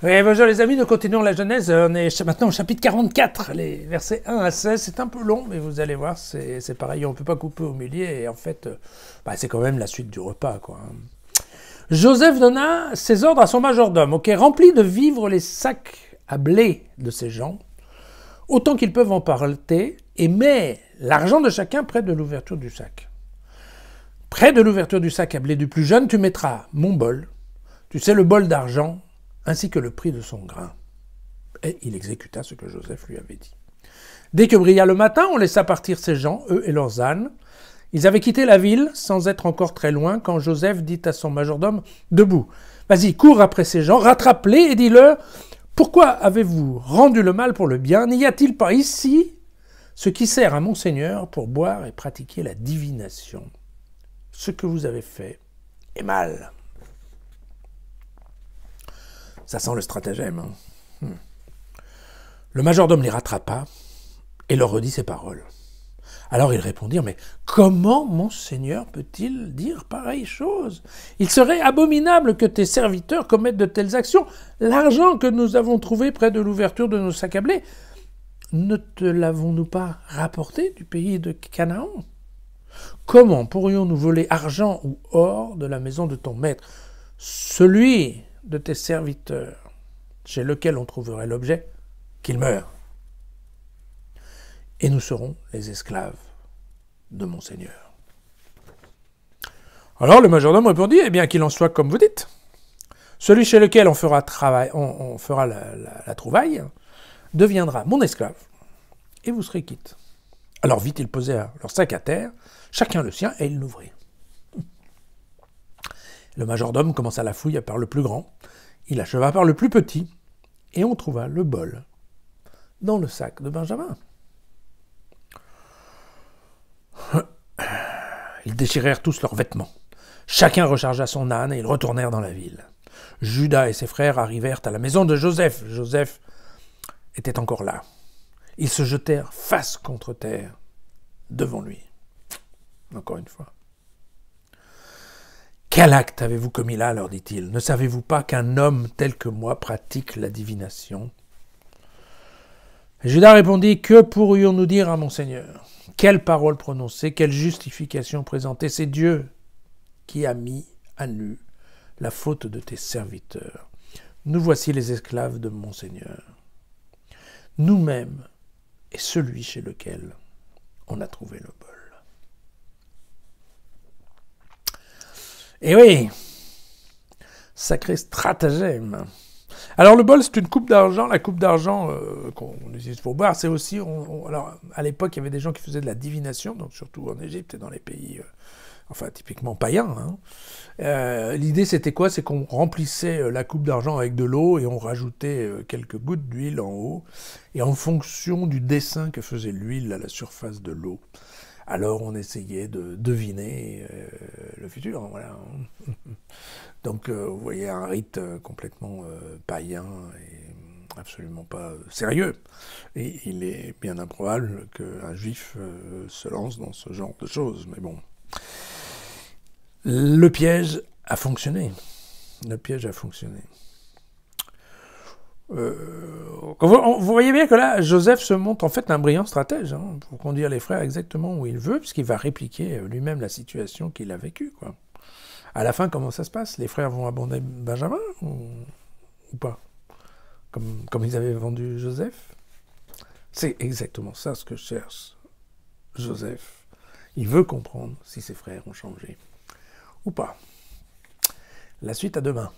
Oui, bonjour les amis, nous continuons la Genèse. On est maintenant au chapitre 44, les versets 1 à 16. C'est un peu long, mais vous allez voir, c'est pareil, on ne peut pas couper au milieu. Et en fait, c'est quand même la suite du repas, quoi. Joseph donna ses ordres à son majordome, remplis de vivres les sacs à blé de ses gens, autant qu'ils peuvent en porter, et met l'argent de chacun près de l'ouverture du sac. Près de l'ouverture du sac à blé du plus jeune, tu mettras mon bol, tu sais, le bol d'argent, ainsi que le prix de son grain. Et il exécuta ce que Joseph lui avait dit. Dès que brilla le matin, on laissa partir ces gens, eux et leurs ânes. Ils avaient quitté la ville, sans être encore très loin, quand Joseph dit à son majordome, « Debout, vas-y, cours après ces gens, rattrape-les et dis-leur, pourquoi avez-vous rendu le mal pour le bien? N'y a-t-il pas ici ce qui sert à mon Seigneur pour boire et pratiquer la divination? Ce que vous avez fait est mal. » Ça sent le stratagème. Le majordome les rattrapa et leur redit ces paroles. Alors ils répondirent, « Mais comment mon Seigneur peut-il dire pareille chose? Il serait abominable que tes serviteurs commettent de telles actions. L'argent que nous avons trouvé près de l'ouverture de nos sacs à blé, ne te l'avons-nous pas rapporté du pays de Canaan? Comment pourrions-nous voler argent ou or de la maison de ton maître? Celui de tes serviteurs, chez lequel on trouverait l'objet, qu'il meure. Et nous serons les esclaves de mon Seigneur. » Alors le majordome répondit, « Eh bien qu'il en soit comme vous dites. Celui chez lequel on fera la trouvaille deviendra mon esclave, et vous serez quitte. » Alors vite ils posèrent leur sac à terre, chacun le sien, et ils l'ouvrirent. Le majordome commença la fouille par le plus grand, il acheva par le plus petit, et on trouva le bol dans le sac de Benjamin. Ils déchirèrent tous leurs vêtements. Chacun rechargea son âne et ils retournèrent dans la ville. Judas et ses frères arrivèrent à la maison de Joseph. Joseph était encore là. Ils se jetèrent face contre terre devant lui. Encore une fois. « Quel acte avez-vous commis là ?» leur dit-il. « Ne savez-vous pas qu'un homme tel que moi pratique la divination ?» Et Judas répondit, « Que pourrions-nous dire à mon Seigneur? Quelle parole prononcer? Quelle justification présenter? C'est Dieu qui a mis à nu la faute de tes serviteurs. Nous voici les esclaves de mon Seigneur. Nous-mêmes et celui chez lequel on a trouvé le bol. » Et oui, sacré stratagème. Alors le bol, c'est une coupe d'argent. La coupe d'argent qu'on utilise pour boire, c'est aussi... alors à l'époque, il y avait des gens qui faisaient de la divination, donc surtout en Égypte et dans les pays, typiquement païens. L'idée, c'était quoi? C'est qu'on remplissait la coupe d'argent avec de l'eau et on rajoutait quelques gouttes d'huile en haut. Et en fonction du dessin que faisait l'huile à la surface de l'eau, alors on essayait de deviner le futur. Voilà. Donc vous voyez un rite complètement païen et absolument pas sérieux. Et il est bien improbable qu'un juif se lance dans ce genre de choses. Mais bon, le piège a fonctionné. Le piège a fonctionné. Vous voyez bien que là, Joseph se montre en fait un brillant stratège pour conduire les frères exactement où il veut, puisqu'il va répliquer lui-même la situation qu'il a vécue, quoi. À la fin, comment ça se passe? Les frères vont abandonner Benjamin ou pas? Comme ils avaient vendu Joseph? C'est exactement ça ce que cherche Joseph. Il veut comprendre si ses frères ont changé ou pas. La suite à demain.